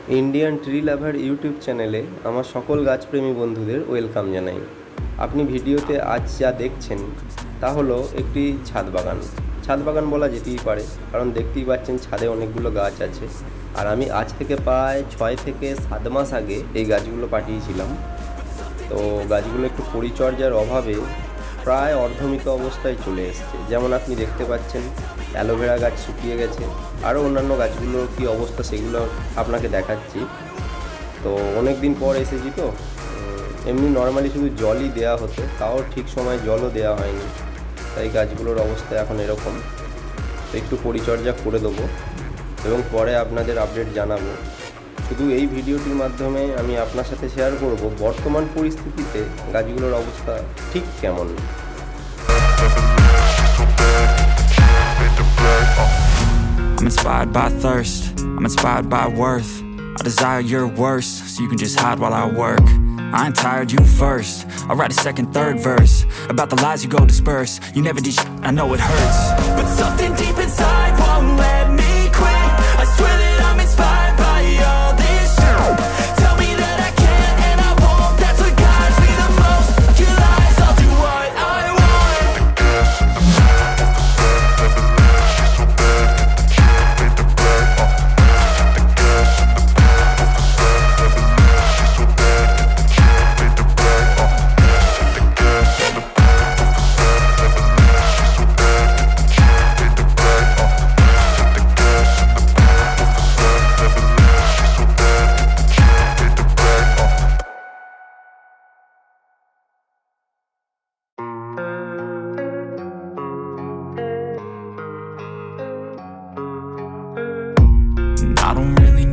Indian tree লাভার YouTube চ্যানেলে আমার সকল গাছপ্রেমী বন্ধুদের ওয়েলকাম জানাই। আপনি ভিডিওতে আজ যা দেখছেন তা হলো একটি ছাদ বাগান। ছাদ বাগান বলা যেতেই পারে, কারণ দেখতেই পাচ্ছেন ছাদে অনেকগুলো গাছ আছে। আর আমি আজ থেকে প্রায় 6 থেকে 7 মাস আগে এই গাছগুলো পাঠিয়েছিলাম। তো গাছগুলো একটু পরিচর্যার অভাবে প্রায় অর্ধমৃত অবস্থায় চলে এসছে। যেমন আপনি দেখতে পাচ্ছেন অ্যালোভেরা গাছ শুকিয়ে গেছে, আরও অন্যান্য গাছগুলোর কী অবস্থা সেগুলো আপনাকে দেখাচ্ছি। তো অনেক দিন পর এসেছি, তো এমনি নর্মালি শুধু জলই দেওয়া হতো, তাও ঠিক সময় জলও দেওয়া হয়নি, তাই গাছগুলোর অবস্থা এখন এরকম। তো একটু পরিচর্যা করে দেবো এবং পরে আপনাদের আপডেট জানাবো। শুধু এই ভিডিওটির মাধ্যমে আমি আপনার সাথে শেয়ার করব বর্তমান পরিস্থিতিতে গাছগুলোর অবস্থা ঠিক কেমন। I'm inspired by thirst, I'm inspired by worth. I desire your worst, so you can just hide while I work. I ain't tired, you first. I'll write a second, third verse about the lies you go disperse. You never did shit, I know it hurts, but something deep inside won't let me quit. I swear that I'm inspired by all this shit. Tell me that I can't and I won't. That's what guides me the most. Your lies, I'll do what I want. I don't really